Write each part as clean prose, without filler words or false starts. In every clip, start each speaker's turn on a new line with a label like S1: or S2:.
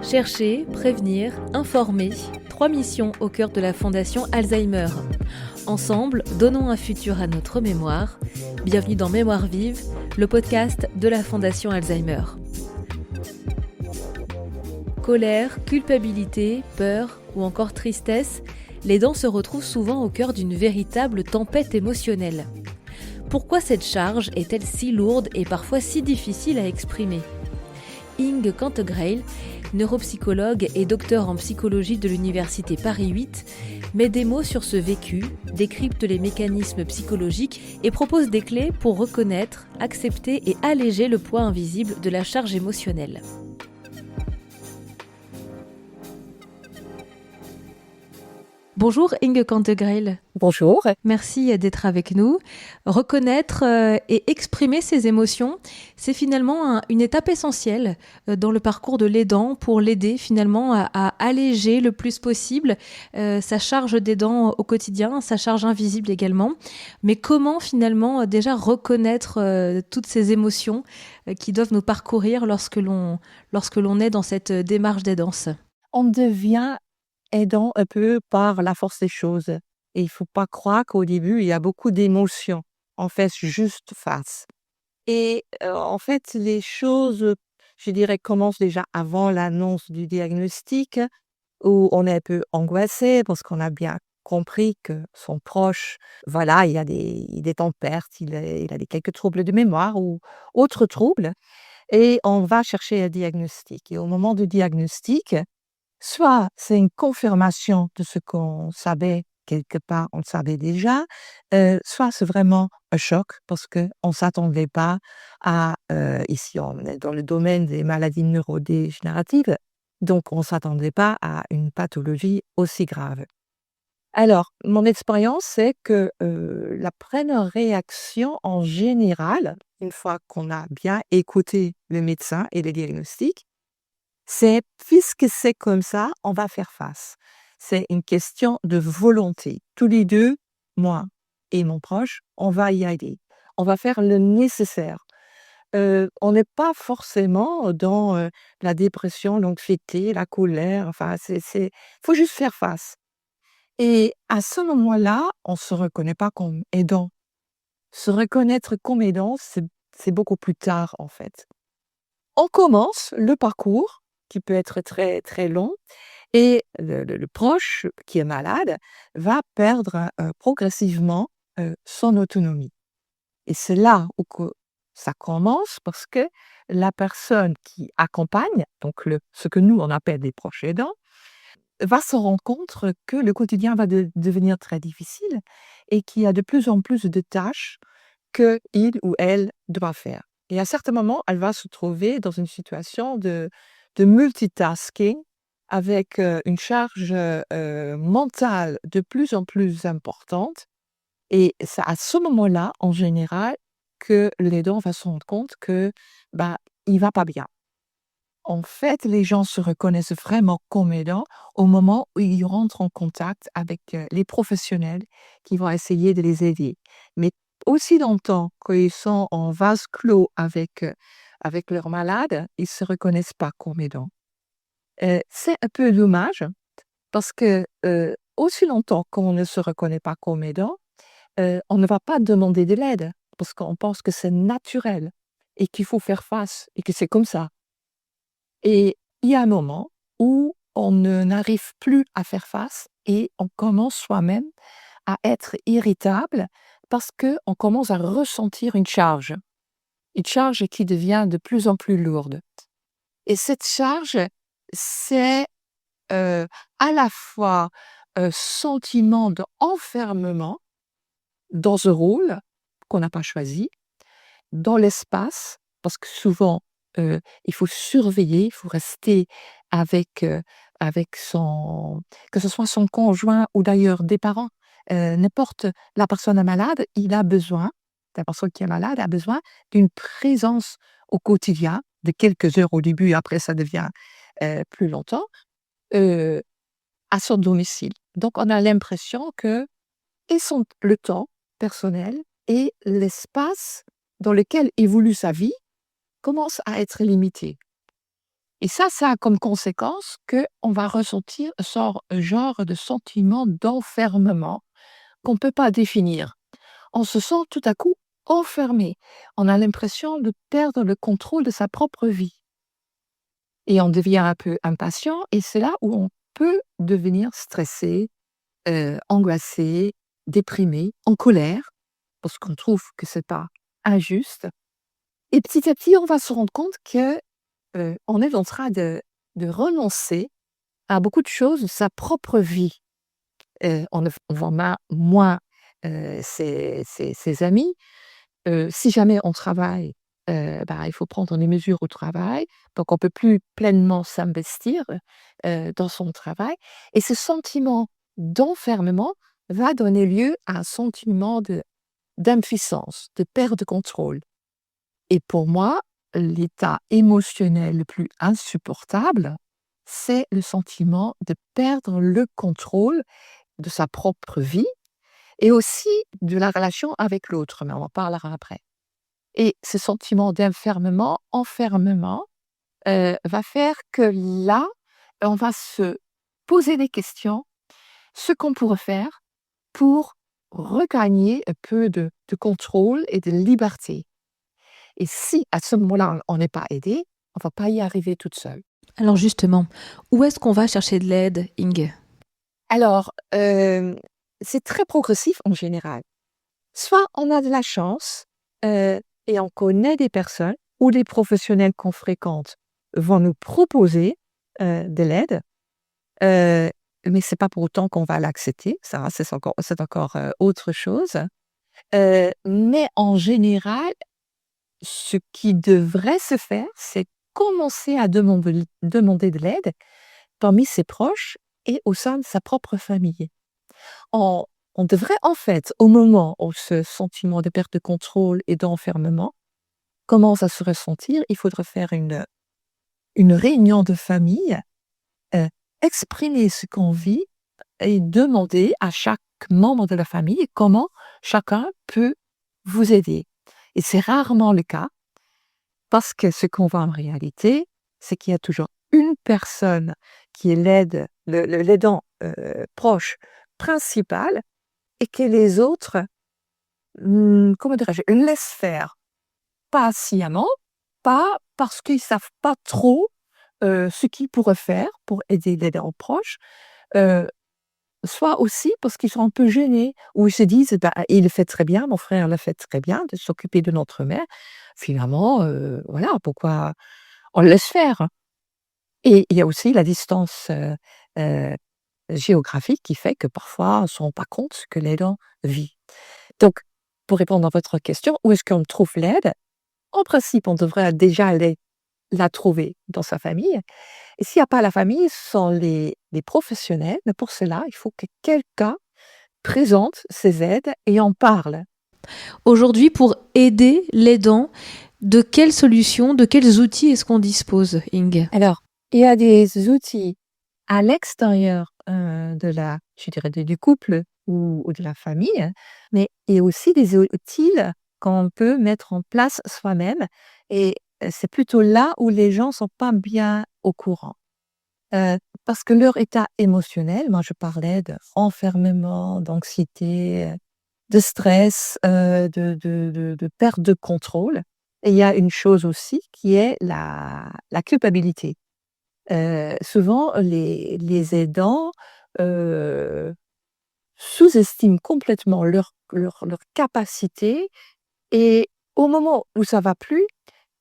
S1: Chercher, prévenir, informer, 3 missions au cœur de la Fondation Alzheimer. Ensemble, donnons un futur à notre mémoire. Bienvenue dans Mémoire vive, le podcast de la Fondation Alzheimer. Colère, culpabilité, peur ou encore tristesse, l'aidant se retrouve souvent au cœur d'une véritable tempête émotionnelle. Pourquoi cette charge est-elle si lourde et parfois si difficile à exprimer ? Inge Cantegrail, neuropsychologue et docteur en psychologie de l'Université Paris 8, met des mots sur ce vécu, décrypte les mécanismes psychologiques et propose des clés pour reconnaître, accepter et alléger le poids invisible de la charge émotionnelle. Bonjour Inge Cantegrail.
S2: Bonjour.
S1: Merci d'être avec nous. Reconnaître et exprimer ses émotions, c'est finalement une étape essentielle dans le parcours de l'aidant pour l'aider finalement à alléger le plus possible sa charge d'aidant au quotidien, sa charge invisible également. Mais comment finalement déjà reconnaître toutes ces émotions qui doivent nous parcourir lorsque l'on est dans cette démarche d'aidance ?
S2: On devient aidant un peu par la force des choses. Et il ne faut pas croire qu'au début, il y a beaucoup d'émotions. On fait juste face. Et en fait, les choses, je dirais, commencent déjà avant l'annonce du diagnostic, où on est un peu angoissé parce qu'on a bien compris que son proche, voilà, il est en perte, il a quelques troubles de mémoire ou autres troubles. Et on va chercher un diagnostic. Et au moment du diagnostic, soit c'est une confirmation de ce qu'on savait, quelque part on le savait déjà, soit c'est vraiment un choc parce qu'on ne s'attendait pas à, ici on est dans le domaine des maladies neurodégénératives, donc on ne s'attendait pas à une pathologie aussi grave. Alors, mon expérience, c'est que la première réaction en général, une fois qu'on a bien écouté le médecin et le diagnostic, c'est puisque c'est comme ça, on va faire face. C'est une question de volonté. Tous les deux, moi et mon proche, on va y aller. On va faire le nécessaire. On n'est pas forcément dans la dépression, l'anxiété, la colère. Enfin, faut juste faire face. Et à ce moment-là, on se reconnaît pas comme aidant. Se reconnaître comme aidant, c'est beaucoup plus tard, en fait. On commence le parcours qui peut être très, très long et le proche qui est malade va perdre, progressivement, son autonomie et c'est là où que ça commence parce que la personne qui accompagne, donc ce que nous on appelle des proches aidants, va se rendre compte que le quotidien va devenir très difficile et qu'il y a de plus en plus de tâches qu'il ou elle doit faire. Et à certains moments, elle va se trouver dans une situation de multitasking avec une charge mentale de plus en plus importante. Et c'est à ce moment-là, en général, que l'aidant va se rendre compte que bah, il va pas bien. En fait, les gens se reconnaissent vraiment comme aidants au moment où ils rentrent en contact avec les professionnels qui vont essayer de les aider. Mais aussi longtemps qu'ils sont en vase clos avec leur malade, ils ne se reconnaissent pas comme aidants. C'est un peu dommage parce que aussi longtemps qu'on ne se reconnaît pas comme aidant, on ne va pas demander de l'aide parce qu'on pense que c'est naturel et qu'il faut faire face et que c'est comme ça. Et il y a un moment où n'arrive plus à faire face et on commence soi-même à être irritable parce qu'on commence à ressentir une charge qui devient de plus en plus lourde. Et cette charge, c'est à la fois un sentiment d'enfermement dans un rôle qu'on n'a pas choisi, dans l'espace, parce que souvent, il faut surveiller, il faut rester avec, avec son que ce soit son conjoint ou d'ailleurs des parents, n'importe la personne est malade, la personne qui est malade a besoin d'une présence au quotidien, de quelques heures au début et après ça devient, plus longtemps, heu, à son domicile. Donc on a l'impression que le temps personnel et l'espace dans lequel évolue sa vie commence à être limité. Et ça a comme conséquence qu'on va ressentir un genre de sentiment d'enfermement qu'on ne peut pas définir. On se sent tout à coup enfermé. On a l'impression de perdre le contrôle de sa propre vie. Et on devient un peu impatient et c'est là où on peut devenir stressé, angoissé, déprimé, en colère, parce qu'on trouve que c'est pas injuste. Et petit à petit, on va se rendre compte que, on est en train de renoncer à beaucoup de choses de sa propre vie. On voit moins, ses amis. Si jamais on travaille, il faut prendre les mesures au travail, donc on peut plus pleinement s'investir, dans son travail et ce sentiment d'enfermement va donner lieu à un sentiment d'impuissance, de perte de contrôle et pour moi, l'état émotionnel le plus insupportable, c'est le sentiment de perdre le contrôle de sa propre vie et aussi de la relation avec l'autre, mais on en parlera après. Et ce sentiment enfermement, va faire que là, on va se poser des questions, ce qu'on pourrait faire pour regagner un peu de contrôle et de liberté. Et si à ce moment-là, on n'est pas aidé, on va pas y arriver toute seule.
S1: Alors justement, où est-ce qu'on va chercher de l'aide, Inge?
S2: Alors, c'est très progressif en général. Soit on a de la chance, et on connaît des personnes ou des professionnels qu'on fréquente vont nous proposer, de l'aide, heu, mais c'est pas pour autant qu'on va l'accepter, ça c'est encore, autre chose. Mais en général, ce qui devrait se faire, c'est commencer à demander de l'aide parmi ses proches et au sein de sa propre famille. On on devrait en fait, au moment où ce sentiment de perte de contrôle et d'enfermement commence à se ressentir, il faudrait faire une réunion de famille, heu, exprimer ce qu'on vit et demander à chaque membre de la famille comment chacun peut vous aider. Et c'est rarement le cas parce que ce qu'on voit en réalité, c'est qu'il y a toujours une personne qui est l'aidant, proche principal et que les autres, comment dirais-je? Laissent faire. Pas sciemment, pas parce qu'ils savent pas trop, ce qu'ils pourraient faire pour aider l'aidant proche, heu, soit aussi parce qu'ils sont un peu gênés ou ils se disent: «Bah, il le fait très bien, mon frère le fait très bien de s'occuper de notre mère. Finalement, voilà, pourquoi on le laisse faire?» Et il y a aussi la distance, heu, géographique qui fait que parfois on se rend pas compte ce que l'aidant vit. Donc pour répondre à votre question, où est-ce qu'on trouve l'aide? En principe, on devrait déjà aller la trouver dans sa famille et s'il y a pas la famille, ce sont les professionnels, mais pour cela, il faut que quelqu'un présente ses aides et en parle.
S1: Aujourd'hui, pour aider l'aidant, de quelles solutions, de quels outils est-ce qu'on dispose, Inge?
S2: Alors, il y a des outils à l'extérieur, je dirais du couple ou de la famille, mais il y a aussi des outils qu'on peut mettre en place soi-même et c'est plutôt là où les gens sont pas bien au courant. Parce que leur état émotionnel, moi je parlais d'enfermement, d'anxiété, de stress, de perte de contrôle et il y a une chose aussi qui est la culpabilité. Souvent les aidants, heu, sous-estiment complètement leur capacité et au moment où ça va plus,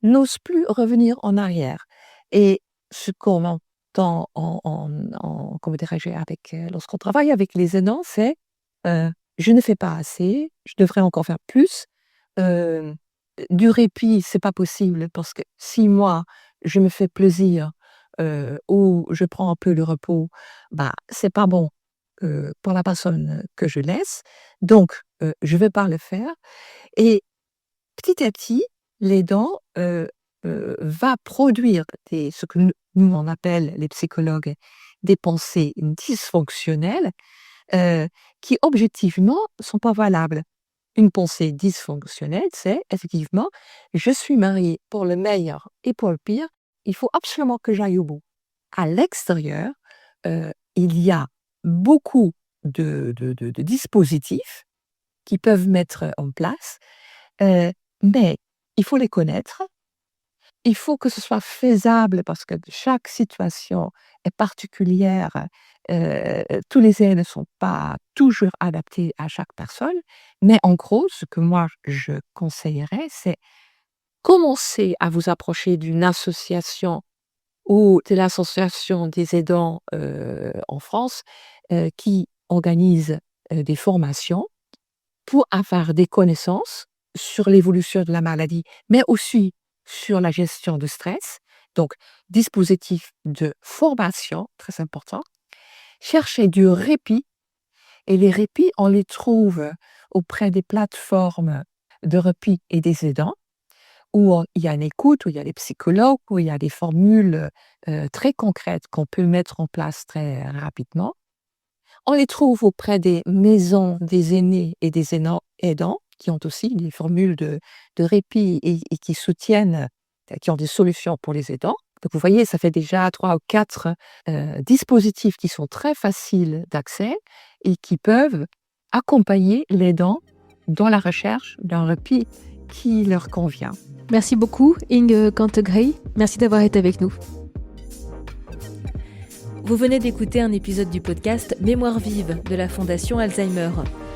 S2: n'osent plus revenir en arrière et ce qu'on entend en comment dirais-je? Lorsqu'on travaille avec les aidants, c'est, «Je ne fais pas assez, je devrais encore faire plus», hem, du répit, c'est pas possible parce que si moi, je me fais plaisir, ou je prends un peu de repos, bah, c'est pas bon, pour la personne que je laisse, donc je vais pas le faire et petit à petit, l'aidant, va produire ce que nous on appelle, les psychologues, des pensées dysfonctionnelles, heu, qui objectivement sont pas valables. une pensée dysfonctionnelle, c'est effectivement, je suis mariée pour le meilleur et pour le pire, il faut absolument que j'aille au bout. À l'extérieur, il y a beaucoup de dispositifs qui peuvent mettre en place, mais il faut les connaître. Il faut que ce soit faisable parce que chaque situation est particulière. Tous les aides ne sont pas toujours adaptés à chaque personne. Mais en gros, ce que moi je conseillerais, c'est commencer à vous approcher d'une association ou de l'association des aidants en France qui organise des formations pour avoir des connaissances sur l'évolution de la maladie, mais aussi sur la gestion du stress. Donc, dispositif de formation, très important. Chercher du répit, et les répits, on les trouve auprès des plateformes de répit et des aidants, où il y a une écoute, où il y a des psychologues, où il y a des formules très concrètes qu'on peut mettre en place très rapidement. On les trouve auprès des maisons des aînés et des aidants qui ont aussi des formules de répit et qui soutiennent, qui ont des solutions pour les aidants. Donc vous voyez, ça fait déjà 3 ou 4 dispositifs qui sont très faciles d'accès et qui peuvent accompagner l'aidant dans la recherche d'un répit qui leur convient.
S1: Merci beaucoup, Inge Cantegrey. Merci d'avoir été avec nous. Vous venez d'écouter un épisode du podcast Mémoire vive de la Fondation Alzheimer.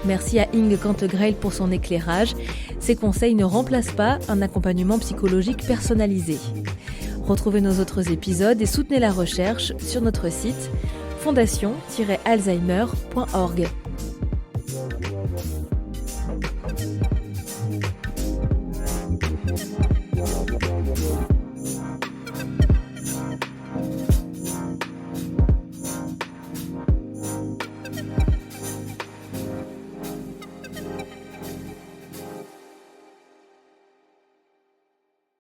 S1: Merci à Inge Cantegrey pour son éclairage. Ses conseils ne remplacent pas un accompagnement psychologique personnalisé. Retrouvez nos autres épisodes et soutenez la recherche sur notre site fondation-alzheimer.org.